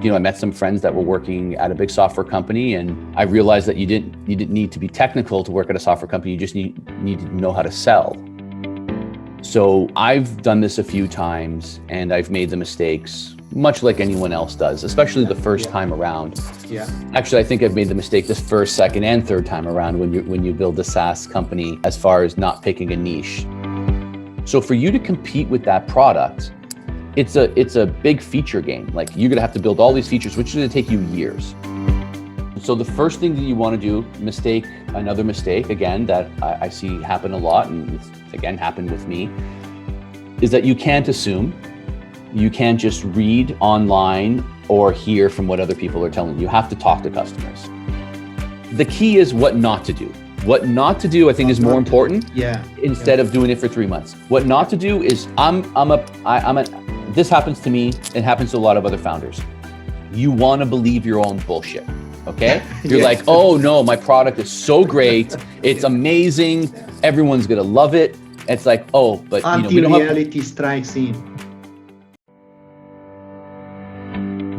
I met some friends that were working at a big software company, and I realized that you didn't need to be technical to work at a software company. You just need to know how to sell. So I've done this a few times, and I've made the mistakes, much like anyone else does, especially the first time around. Actually, I think I've made the mistake this first, second, and third time around when you build a SaaS company, as far as not picking a niche. So for you to compete with that product, it's a big feature game. Like, you're gonna have to build all these features, which is gonna take you years. So the first thing that you wanna do, another mistake, again, that I see happen a lot, and it's, again, happened with me, is that you can't assume. You can't just read online or hear from what other people are telling you. You have to talk to customers. The key is what not to do. What not to do, I think, is more important. Instead of doing it for 3 months. What not to do is, this happens to me, it happens to a lot of other founders. You want to believe your own bullshit, okay? You're like, oh no, my product is so great, it's amazing, everyone's gonna love it. It's like, oh, but we don't reality strikes in.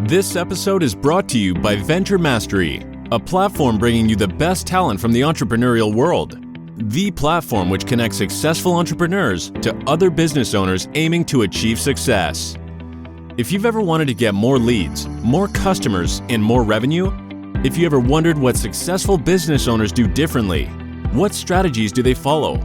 This episode is brought to you by Venture Mastery, a platform bringing you the best talent from the entrepreneurial world. The platform which connects successful entrepreneurs to other business owners aiming to achieve success. If you've ever wanted to get more leads, more customers, and more revenue, if you ever wondered what successful business owners do differently, what strategies do they follow,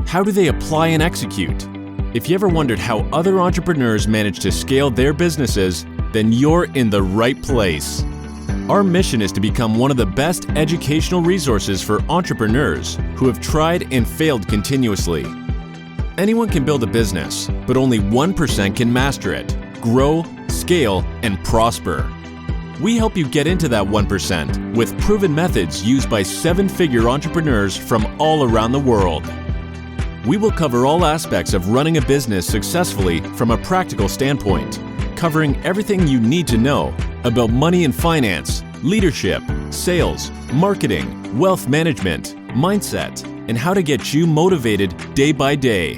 how do they apply and execute? If you ever wondered how other entrepreneurs manage to scale their businesses, then you're in the right place. Our mission is to become one of the best educational resources for entrepreneurs who have tried and failed continuously. Anyone can build a business, but only 1% can master it, grow, scale, and prosper. We help you get into that 1% with proven methods used by 7-figure entrepreneurs from all around the world. We will cover all aspects of running a business successfully from a practical standpoint, covering everything you need to know about money and finance, leadership, sales, marketing, wealth management, mindset, and how to get you motivated day by day.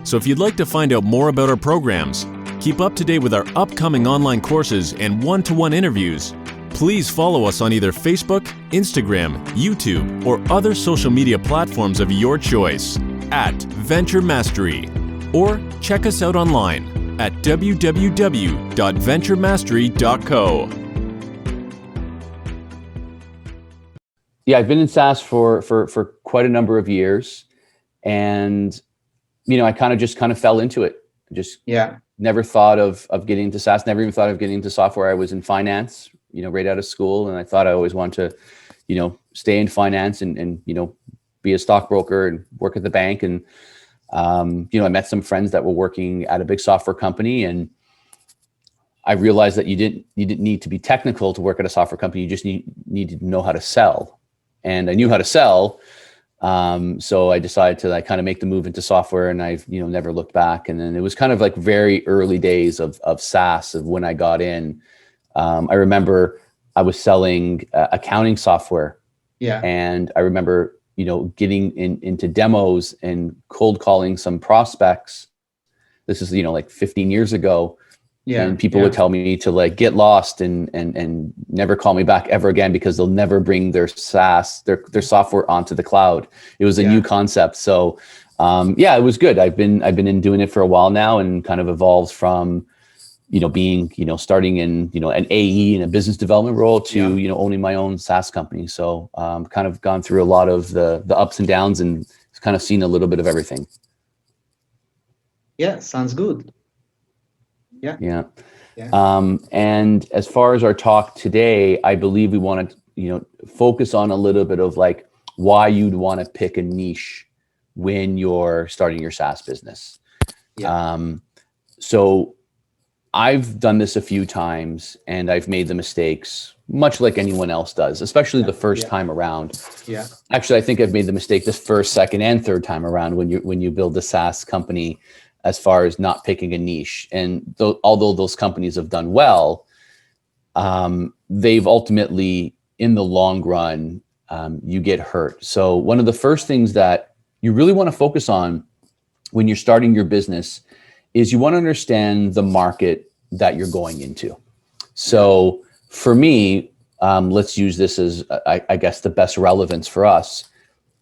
So if you'd like to find out more about our programs, keep up to date with our upcoming online courses and one-to-one interviews, please follow us on either Facebook, Instagram, YouTube, or other social media platforms of your choice at Venture Mastery, or check us out online at www.venturemastery.co. Yeah, I've been in SaaS for quite a number of years, and I kind of fell into it. Never thought of getting into SaaS. Never even thought of getting into software. I was in finance, right out of school, and I thought I always wanted to, stay in finance and be a stockbroker and work at the bank. And I met some friends that were working at a big software company, and I realized that you didn't need to be technical to work at a software company. You just needed to know how to sell. And I knew how to sell. So I decided to kind of make the move into software, and I've, never looked back. And then it was kind of like very early days of SaaS, of when I got in. I remember I was selling accounting software. And I remember, getting into demos and cold calling some prospects. This is, like 15 years ago. And people would tell me to get lost and never call me back ever again, because they'll never bring their SaaS, their software onto the cloud. It was a new concept. So it was good. I've been doing it for a while now, and kind of evolved from, being, starting in, an AE in a business development role to, owning my own SaaS company. So kind of gone through a lot of the ups and downs, and kind of seen a little bit of everything. Yeah, sounds good. And as far as our talk today, I believe we want to, focus on a little bit of why you'd want to pick a niche when you're starting your SaaS business. So I've done this a few times, and I've made the mistakes, much like anyone else does, especially the first time around. Actually, I think I've made the mistake this first, second, and third time around when you build a SaaS company, as far as not picking a niche. And although those companies have done well, they've ultimately, in the long run, you get hurt. So one of the first things that you really want to focus on when you're starting your business is you want to understand the market that you're going into. So for me, let's use this as, I guess, the best relevance for us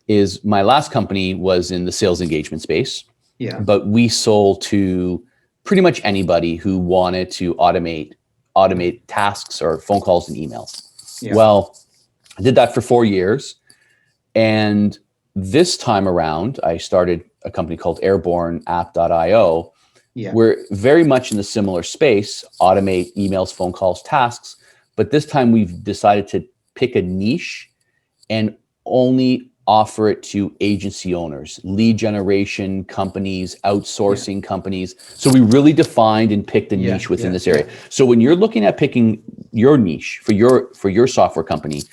is my last company was in the sales engagement space. Yeah. But we sold to pretty much anybody who wanted to automate tasks or phone calls and emails. Yeah. Well, I did that for 4 years. And this time around, I started a company called airborneapp.io. Yeah. We're very much in the similar space, automate emails, phone calls, tasks. But this time we've decided to pick a niche and only offer it to agency owners, lead generation companies, outsourcing companies. So we really defined and picked a niche within this area. So when you're looking at picking your niche for your software company,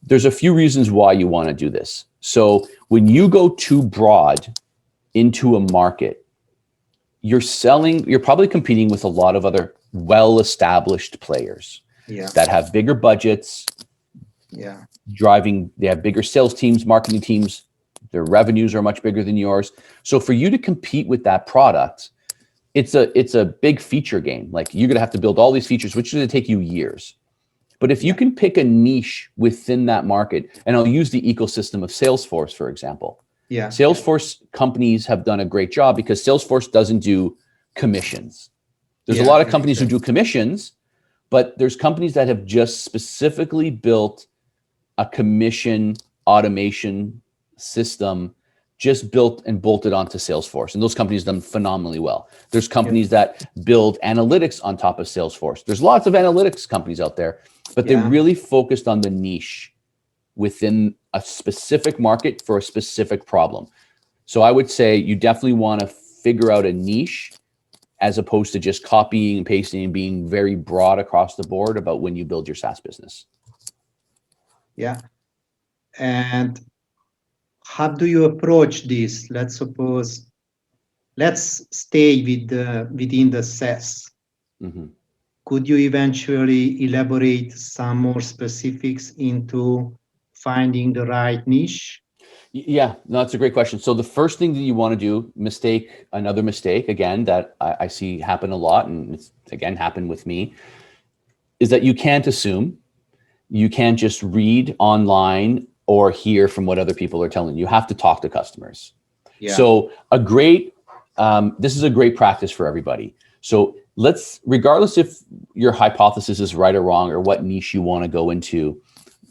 there's a few reasons why you want to do this. So when you go too broad into a market, you're probably competing with a lot of other well-established players that have bigger budgets, they have bigger sales teams, marketing teams, their revenues are much bigger than yours. So for you to compete with that product, it's a big feature game. Like you're going to have to build all these features, which is going to take you years. But if you can pick a niche within that market, and I'll use the ecosystem of Salesforce, for example. Salesforce companies have done a great job because Salesforce doesn't do commissions. There's a lot of companies who do commissions, but there's companies that have just specifically built a commission automation system, just built and bolted onto Salesforce. And those companies have done phenomenally well. There's companies that build analytics on top of Salesforce. There's lots of analytics companies out there, but they're really focused on the niche within a specific market for a specific problem. So I would say you definitely want to figure out a niche as opposed to just copying and pasting and being very broad across the board about when you build your SaaS business. Yeah. And how do you approach this? Let's stay within the SaaS. Could you eventually elaborate some more specifics into finding the right niche? Yeah, no, that's a great question. So the first thing that you want to do, another mistake, again, that I see happen a lot, and it's again happened with me, is that you can't assume. You can't just read online or hear from what other people are telling you. You have to talk to customers. So this is a great practice for everybody. So regardless if your hypothesis is right or wrong or what niche you want to go into,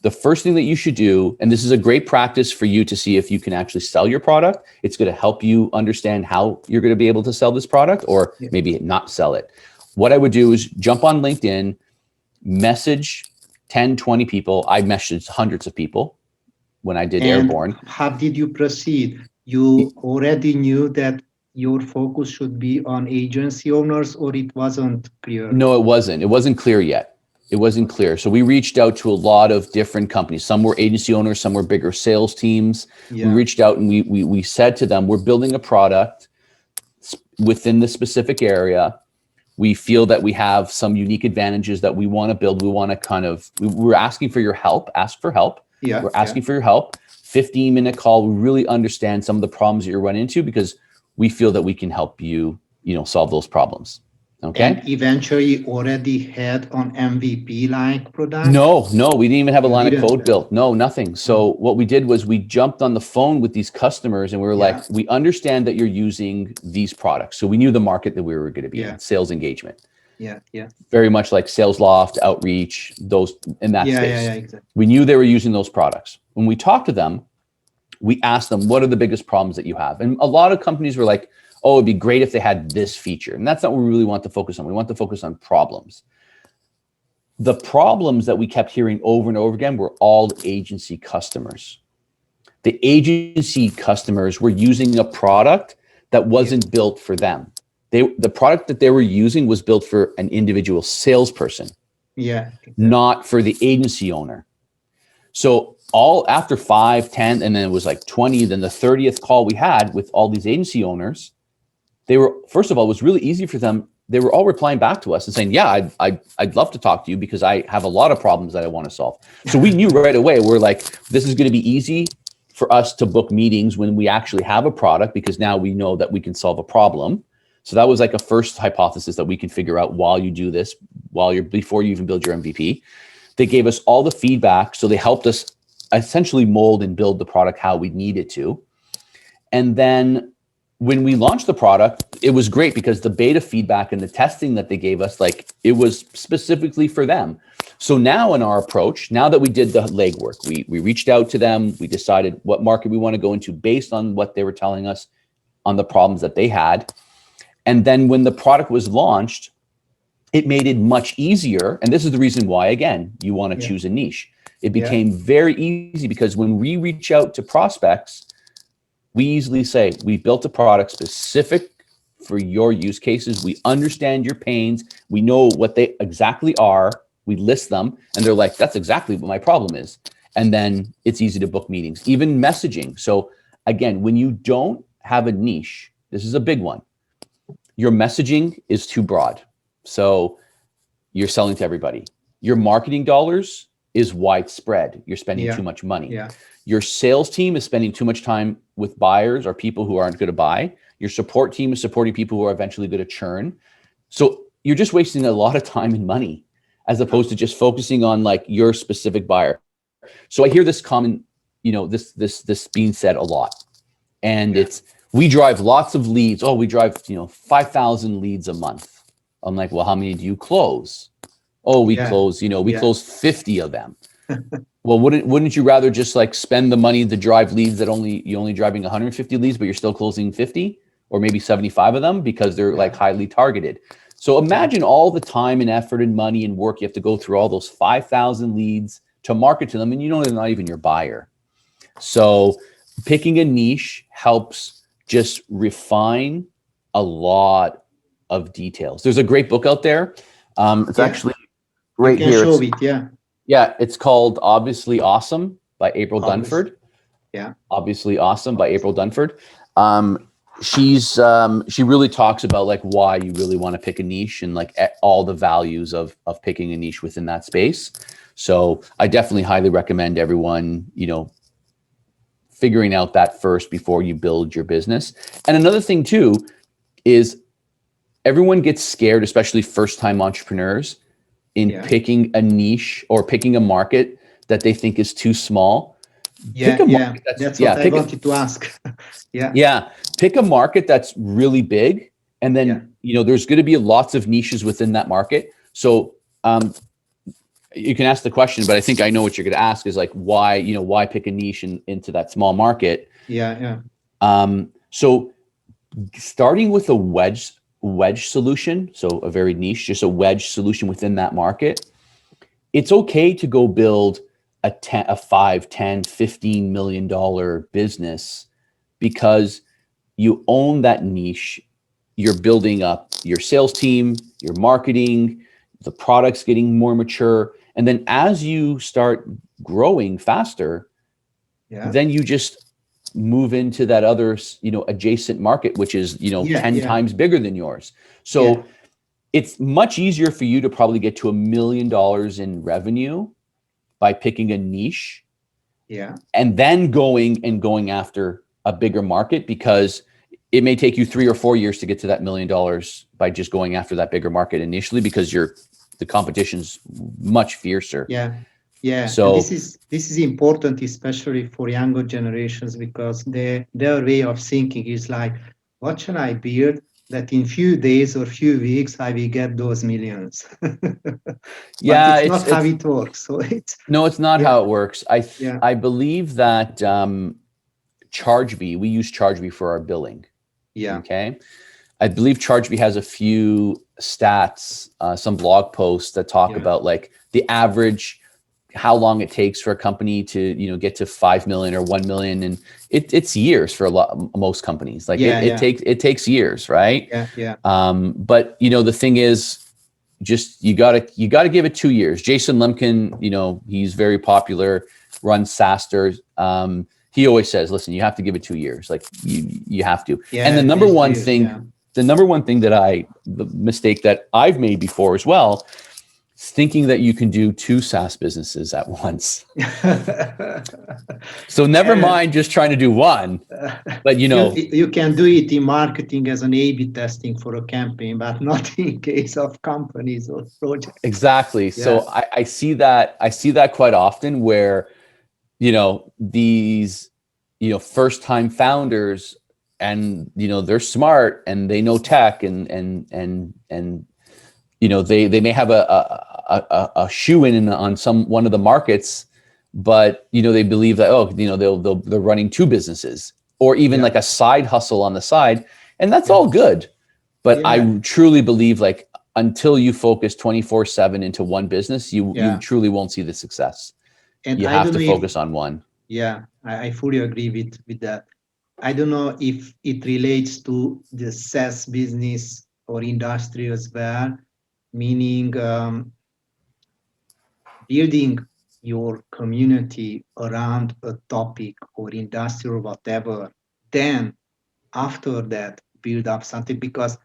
the first thing that you should do, and this is a great practice for you to see if you can actually sell your product. It's going to help you understand how you're going to be able to sell this product or maybe not sell it. What I would do is jump on LinkedIn, message 10, 20 people. I messaged hundreds of people when I did Airborne. How did you proceed? You already knew that your focus should be on agency owners, or it wasn't clear? No, it wasn't. It wasn't clear yet. It wasn't clear. So we reached out to a lot of different companies. Some were agency owners, some were bigger sales teams. We reached out and we said to them, we're building a product within the specific area. We feel that we have some unique advantages that we want to build. We want to we're asking for your help, ask for help. We're asking for your help. 15-minute call. We really understand some of the problems that you're running into because we feel that we can help you, solve those problems. Okay. And eventually already had an MVP-like product? No, we didn't even have a line of code built. No, nothing. So what we did was we jumped on the phone with these customers and we were like, we understand that you're using these products. So we knew the market that we were going to be in, sales engagement. Very much like SalesLoft, Outreach, those in that space. Exactly. We knew they were using those products. When we talked to them, we asked them, what are the biggest problems that you have? And a lot of companies were like, oh, it'd be great if they had this feature. And that's not what we really want to focus on. We want to focus on problems. The problems that we kept hearing over and over again were all agency customers. The agency customers were using a product that wasn't built for them. The product that they were using was built for an individual salesperson, not for the agency owner. So after 5, 10, and then it was like 20, then the 30th call we had with all these agency owners, first of all, it was really easy for them. They were all replying back to us and saying, yeah, I'd love to talk to you because I have a lot of problems that I want to solve. So we knew right away, we're like, this is going to be easy for us to book meetings when we actually have a product because now we know that we can solve a problem. So that was like a first hypothesis that we can figure out while you do this, before you even build your MVP. They gave us all the feedback. So they helped us essentially mold and build the product how we needed to. And then when we launched the product, it was great because the beta feedback and the testing that they gave us, like it was specifically for them. So now in our approach, now that we did the legwork, we reached out to them, we decided what market we want to go into based on what they were telling us on the problems that they had. And then when the product was launched, it made it much easier. And this is the reason why, again, you want to choose a niche. It became very easy because when we reach out to prospects, we easily say, we built a product specific for your use cases. We understand your pains. We know what they exactly are. We list them and they're like, that's exactly what my problem is. And then it's easy to book meetings, even messaging. So again, when you don't have a niche, this is a big one. Your messaging is too broad. So you're selling to everybody. Your marketing dollars is widespread. You're spending too much money. Your sales team is spending too much time with buyers or people who aren't going to buy. Your support team is supporting people who are eventually going to churn. So you're just wasting a lot of time and money as opposed to just focusing on like your specific buyer. So I hear this common, this being said a lot. And it's, we drive lots of leads. Oh, we drive, 5,000 leads a month. I'm like, well, how many do you close? Oh, we close, close 50 of them. Well, wouldn't you rather just like spend the money to drive leads that you're only driving 150 leads, but you're still closing 50 or maybe 75 of them because they're like highly targeted. So imagine all the time and effort and money and work you have to go through all those 5,000 leads to market to them. And they're not even your buyer. So picking a niche helps just refine a lot of details. There's a great book out there. It's actually right here. Show it, Yeah, it's called Obviously Awesome by April Dunford. Yeah. Obviously Awesome by April Dunford. She really talks about like why you really want to pick a niche and like all the values of picking a niche within that space. So I definitely highly recommend everyone, figuring out that first before you build your business. And another thing too is everyone gets scared, especially first-time entrepreneurs, in picking a niche or picking a market that they think is too small. That's what I wanted to ask. Pick a market that's really big. And then, there's going to be lots of niches within that market. So you can ask the question, but I think I know what you're going to ask is like, why pick a niche into that small market? So starting with a wedge solution, so a very niche, just a wedge solution within that market, it's okay to go build a 5, 10, $15 million business because you own that niche. You're building up your sales team, your marketing, the product's getting more mature. And then as you start growing faster, then you just move into that other, adjacent market, which is, 10 times bigger than yours. So it's much easier for you to probably get to $1 million in revenue by picking a niche. And then going after a bigger market, because it may take you 3 or 4 years to get to that $1 million by just going after that bigger market initially, because the competition's much fiercer. So and this is important, especially for younger generations, because their way of thinking is like, what shall I build that in few days or few weeks I will get those millions? It's not how it works. So it's not how it works. I believe that ChargeBee, we use ChargeBee for our billing. Okay. I believe ChargeBee has a few stats, some blog posts that talk about like the average, how long it takes for a company to, get to 5 million or 1 million. And it's years for most companies. Like it takes years. Right. But the thing is just, you gotta give it 2 years. Jason Lemkin, he's very popular, runs SaaStr. He always says, listen, you have to give it 2 years. Like you have to. And the number one thing that the mistake that I've made before as well, thinking that you can do 2 SaaS businesses at once. So never mind just trying to do one, but you can do it in marketing as an A/B testing for a campaign, but not in case of companies or projects. Exactly. Yeah. So I see that quite often where, these, first-time founders, and they're smart and they know tech, and they may have a shoe in on one of the markets, but they believe that they're running 2 businesses, or even like a side hustle on the side, and that's all good. But I truly believe, like, until you focus 24/7 into one business, you truly won't see the success. And you have to focus on one. Yeah, I fully agree with that. I don't know if it relates to the SaaS business or industry as well, meaning building your community around a topic or industry or whatever, then after that build up something, because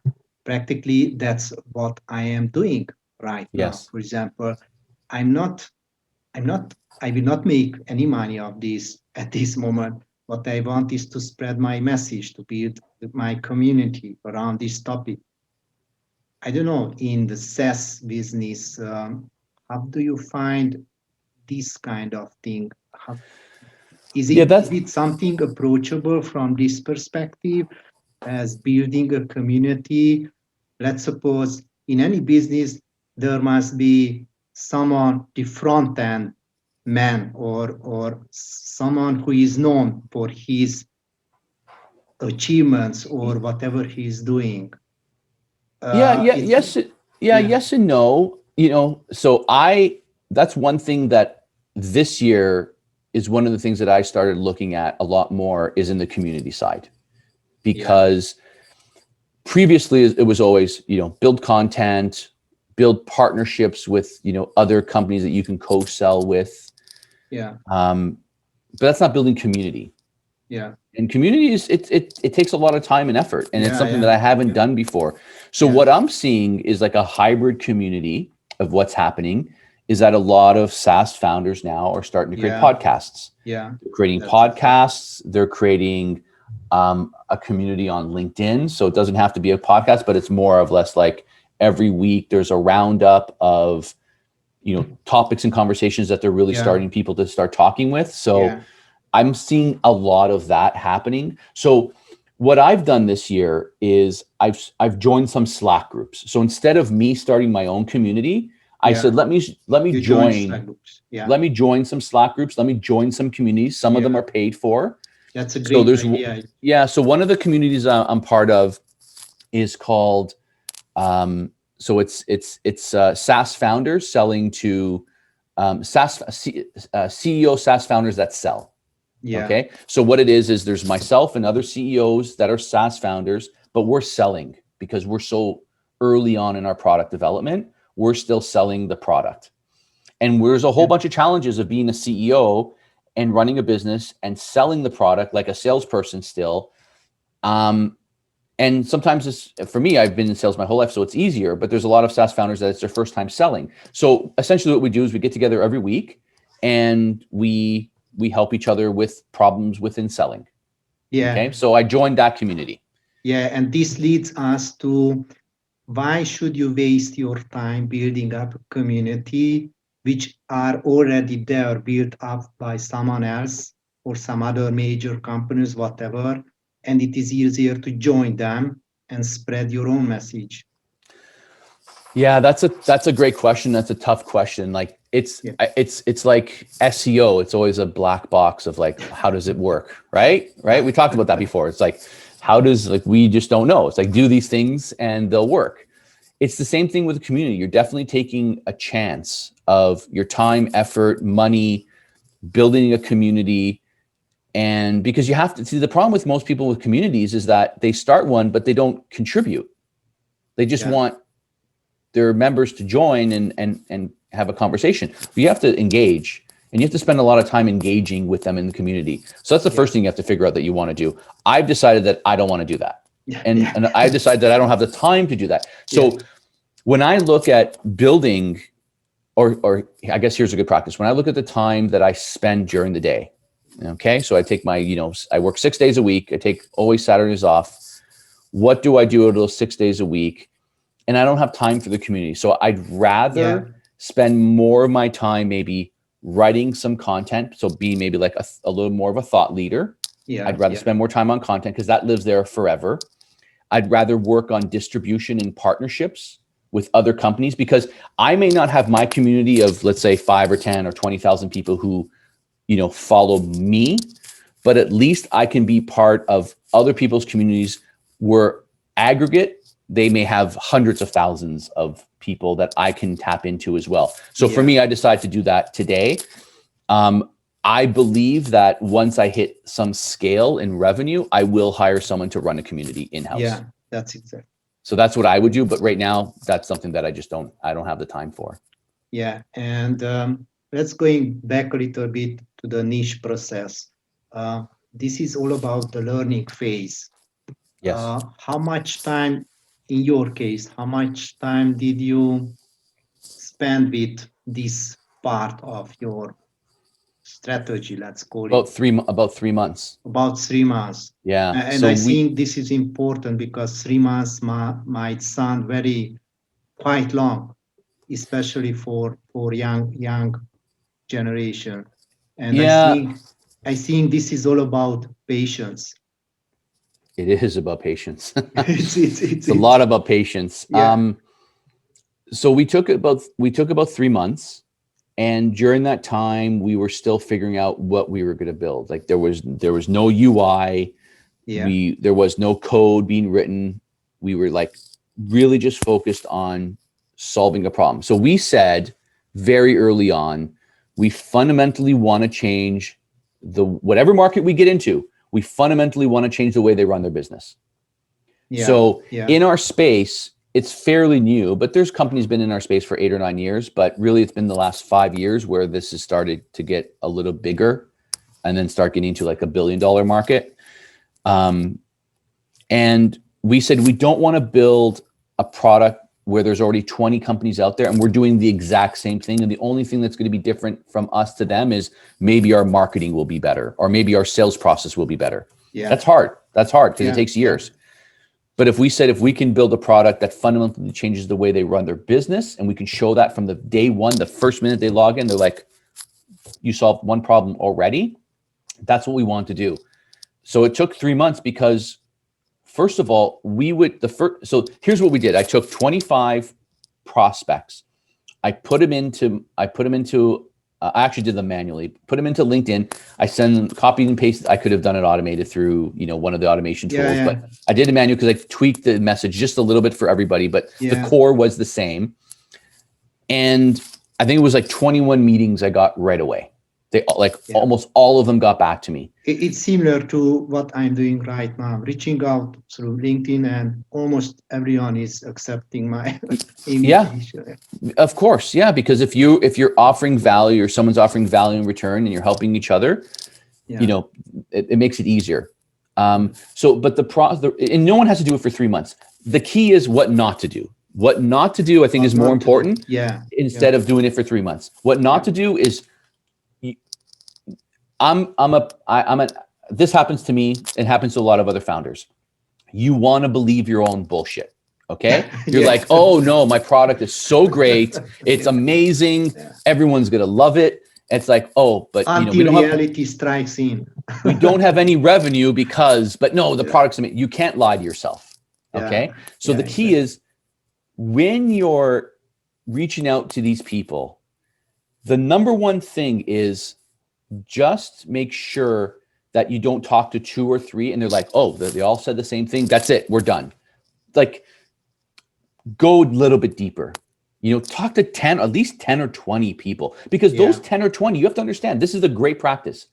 practically that's what I am doing right now. For example, I will not make any money of this at this moment. What I want is to spread my message, to build my community around this topic. I don't know, in the SaaS business, how do you find this kind of thing? Is it something approachable from this perspective as building a community? Let's suppose in any business, there must be someone, the front end man, or someone who is known for his achievements or whatever he is doing. Yes and no. So that's one thing that this year is one of the things that I started looking at a lot more, is in the community side, because previously it was always, build content, build partnerships with, other companies that you can co-sell with. But that's not building community. And community it takes a lot of time and effort, and it's something that I haven't done before. So what I'm seeing is like a hybrid community of what's happening, is that a lot of SaaS founders now are starting to create podcasts. They're creating podcasts. They're creating a community on LinkedIn. So it doesn't have to be a podcast, but it's more of less like every week there's a roundup of, topics and conversations that they're really starting people to start talking with. So I'm seeing a lot of that happening. So what I've done this year is I've joined some Slack groups. So instead of me starting my own community, I said, let me join some Slack groups. Let me join some communities. Some of them are paid for. That's a great idea. Yeah. So one of the communities I'm part of is called, so it's SaaS founders selling to CEO SaaS founders that sell. Okay. So what it is there's myself and other CEOs that are SaaS founders, but we're selling because we're so early on in our product development. We're still selling the product. And there's a whole bunch of challenges of being a CEO and running a business and selling the product like a salesperson still. And sometimes for me, I've been in sales my whole life, so it's easier, but there's a lot of SaaS founders that it's their first time selling. So essentially what we do is we get together every week and we help each other with problems within selling. Okay. So I joined that community. And this leads us to, why should you waste your time building up a community which are already there, built up by someone else or some other major companies, whatever, and it is easier to join them and spread your own message? Yeah, that's a great question. That's a tough question. Like it's like SEO. It's always a black box of like, how does it work? Right. We talked about that before. It's like, we just don't know. It's like, do these things and they'll work. It's the same thing with the community. You're definitely taking a chance of your time, effort, money, building a community. And because you have to see, the problem with most people with communities is that they start one, but they don't contribute. They just want their members to join and have a conversation. But you have to engage, and you have to spend a lot of time engaging with them in the community. So that's the first thing you have to figure out that you want to do. I've decided that I don't want to do that. And I've decided that I don't have the time to do that. So when I look at building or I guess here's a good practice. When I look at the time that I spend during the day, okay, so I take my, I work 6 days a week. I take always Saturdays off. What do I do out of those 6 days a week? And I don't have time for the community. So I'd rather spend more of my time maybe writing some content. So be maybe like a little more of a thought leader. I'd rather spend more time on content because that lives there forever. I'd rather work on distribution and partnerships with other companies, because I may not have my community of, let's say, 5 or 10 or 20,000 people who, follow me, but at least I can be part of other people's communities where aggregate, they may have hundreds of thousands of people that I can tap into as well. So for me, I decided to do that today. I believe that once I hit some scale in revenue, I will hire someone to run a community in-house. Yeah, that's exactly. So that's what I would do. But right now, that's something that I don't have the time for. Yeah. And let's going back a little bit to the niche process. This is all about the learning phase. Yes. How much time, in your case, how much time did you spend with this part of your strategy, let's call it? About 3 months. About 3 months. Yeah. And so I think this is important because 3 months might sound quite long, especially for young generation. And I think this is all about patience. It is about patience. It's a lot about patience. Yeah. So we took about 3 months. And during that time, we were still figuring out what we were going to build. Like there was no UI. There was no code being written. We were like really just focused on solving a problem. So we said very early on, we fundamentally want to change whatever market we get into. We fundamentally want to change the way they run their business. So in our space, it's fairly new, but there's companies been in our space for 8 or 9 years, but really it's been the last 5 years where this has started to get a little bigger and then start getting into like $1 billion market. And we said, we don't want to build a product where there's already 20 companies out there and we're doing the exact same thing. And the only thing that's going to be different from us to them is maybe our marketing will be better, or maybe our sales process will be better. Yeah. That's hard because it takes years. But if we can build a product that fundamentally changes the way they run their business, and we can show that from the day one, the first minute they log in, they're like, you solved one problem already. That's what we want to do. So it took 3 months because, first of all, so here's what we did. I took 25 prospects. I actually did them manually, put them into LinkedIn. I copied and pasted. I could have done it automated through, one of the automation tools, but I did it manually because I tweaked the message just a little bit for everybody, but the core was the same. And I think it was like 21 meetings I got right away. Almost all of them got back to me. It's similar to what I'm doing right now, reaching out through LinkedIn, and almost everyone is accepting my invitation. Of course. Yeah. Because if you're offering value, or someone's offering value in return, and you're helping each other, it makes it easier. And no one has to do it for 3 months. The key is what not to do. What not to do, I think, is more important. Instead of doing it for 3 months. What not to do is, this happens to me. It happens to a lot of other founders. You want to believe your own bullshit. Okay. You're like, oh no, my product is so great. It's amazing. Everyone's going to love it. It's like, oh, but until reality strikes in. We don't have any revenue but no, the product's amazing. You can't lie to yourself. Okay. So the key is, when you're reaching out to these people, the number one thing is, just make sure that you don't talk to 2 or 3 and they're like, oh, they all said the same thing. That's it. We're done. Like, go a little bit deeper. Talk to at least 10 or 20 people, because those 10 or 20, you have to understand, this is a great practice.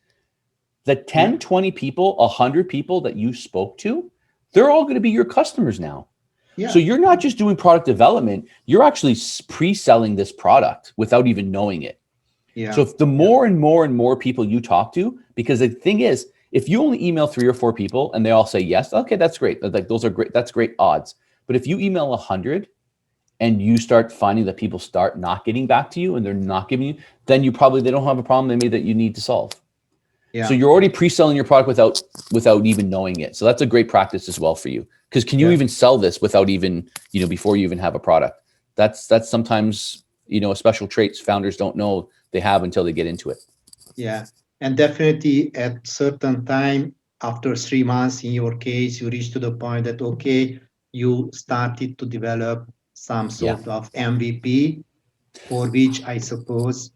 The 10, 20 people, 100 people that you spoke to, they're all going to be your customers now. Yeah. So you're not just doing product development, you're actually pre-selling this product without even knowing it. Yeah. So if the more and more and more people you talk to, because the thing is, if you only email 3 or 4 people and they all say yes, okay, that's great. Like, those are great. That's great odds. But if you email 100 and you start finding that people start not getting back to you and they're not giving you, then they don't have a problem maybe that you need to solve. Yeah. So you're already pre-selling your product without even knowing it. So that's a great practice as well for you. Because can you even sell this without even, before you even have a product? That's sometimes, a special trait founders don't know they have until they get into it. Yeah. And definitely at certain time, after 3 months, in your case, you reach to the point that, okay, you started to develop some sort of MVP, for which I suppose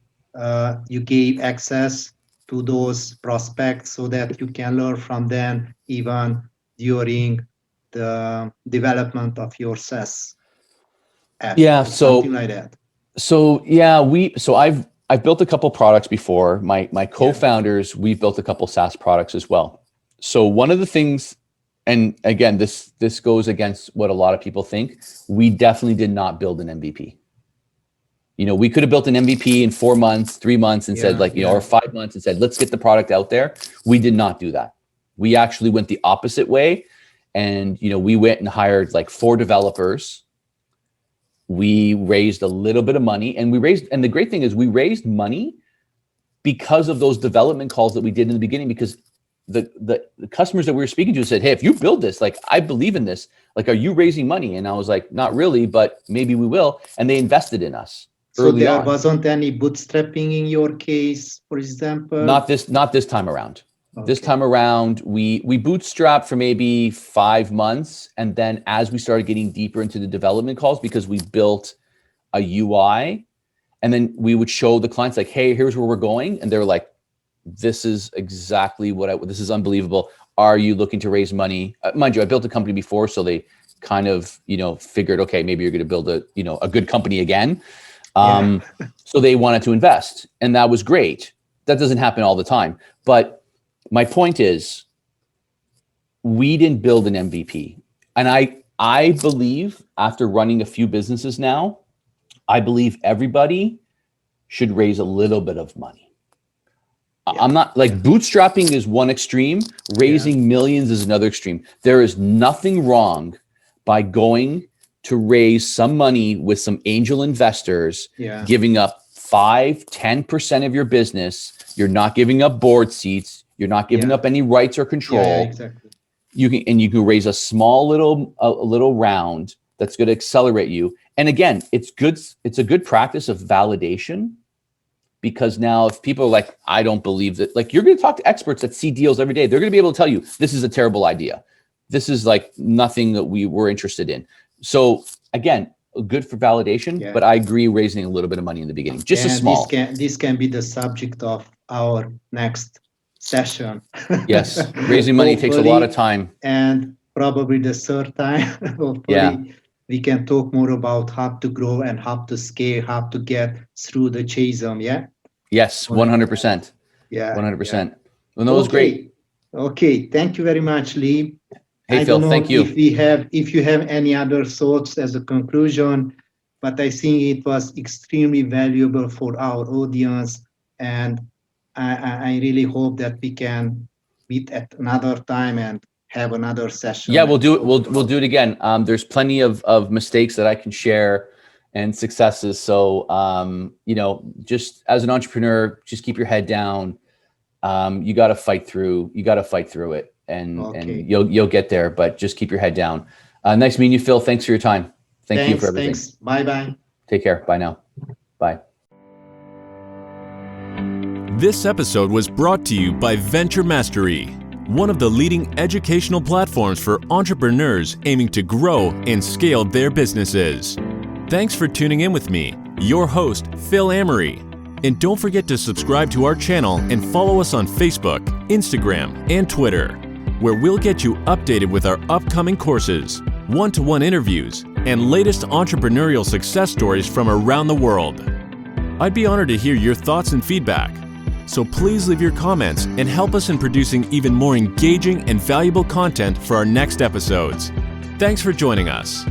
you gave access to those prospects so that you can learn from them even during the development of your SaaS app, or something like that. I've built a couple products before. My co-founders, we've built a couple SaaS products as well. So one of the things, and again, this goes against what a lot of people think, we definitely did not build an MVP. We could have built an MVP in 4 months, 3 months and said or 5 months and said, let's get the product out there. We did not do that. We actually went the opposite way. And, we went and hired like 4 developers. We raised a little bit of money and the great thing is we raised money because of those development calls that we did in the beginning, because the customers that we were speaking to said, hey, if you build this, like, I believe in this, like, are you raising money? And I was like, not really, but maybe we will. And they invested in us. So there wasn't any bootstrapping in your case, for example? Not this time around. Okay. This time around, we bootstrapped for maybe 5 months. And then as we started getting deeper into the development calls, because we built a UI, and then we would show the clients like, hey, here's where we're going. And they were like, this is exactly this is unbelievable. Are you looking to raise money? Mind you, I built a company before, so they kind of, figured, okay, maybe you're going to build a good company again. So they wanted to invest, and that was great. That doesn't happen all the time. But my point is, we didn't build an MVP. And I believe, after running a few businesses now, I believe everybody should raise a little bit of money. I'm not bootstrapping is one extreme, raising millions is another extreme. There is nothing wrong by going to raise some money with some angel investors, giving up 5-10% of your business. You're not giving up board seats. You're not giving up any rights or control. Yeah, exactly. You can raise a small little round that's going to accelerate you. And again, it's good. It's a good practice of validation, because now if people are like, I don't believe that, like, you're going to talk to experts that see deals every day. They're going to be able to tell you, this is a terrible idea. This is like nothing that we were interested in. So again, good for validation, but I agree raising a little bit of money in the beginning, just a small. This can be the subject of our next session. Yes, raising money takes a lot of time. And probably the third time, hopefully, we can talk more about how to grow and how to scale, how to get through the chasm. Yes, 100%. 100%. Well, that was great. Okay, thank you very much, Lee. Hey, Phil, thank you. If you have any other thoughts as a conclusion, but I think it was extremely valuable for our audience, and I really hope that we can meet at another time and have another session. Yeah, we'll do it. We'll do it again. There's plenty of mistakes that I can share and successes. So, just as an entrepreneur, just keep your head down. You got to fight through. You got to fight through it. And you'll get there, but just keep your head down. Nice meeting you, Phil. Thanks for your time. Thank you for everything. Thanks. Bye-bye. Take care. Bye now. Bye. This episode was brought to you by Venture Mastery, one of the leading educational platforms for entrepreneurs aiming to grow and scale their businesses. Thanks for tuning in with me, your host, Phil Amory. And don't forget to subscribe to our channel and follow us on Facebook, Instagram, and Twitter, where we'll get you updated with our upcoming courses, one-to-one interviews, and latest entrepreneurial success stories from around the world. I'd be honored to hear your thoughts and feedback, so please leave your comments and help us in producing even more engaging and valuable content for our next episodes. Thanks for joining us.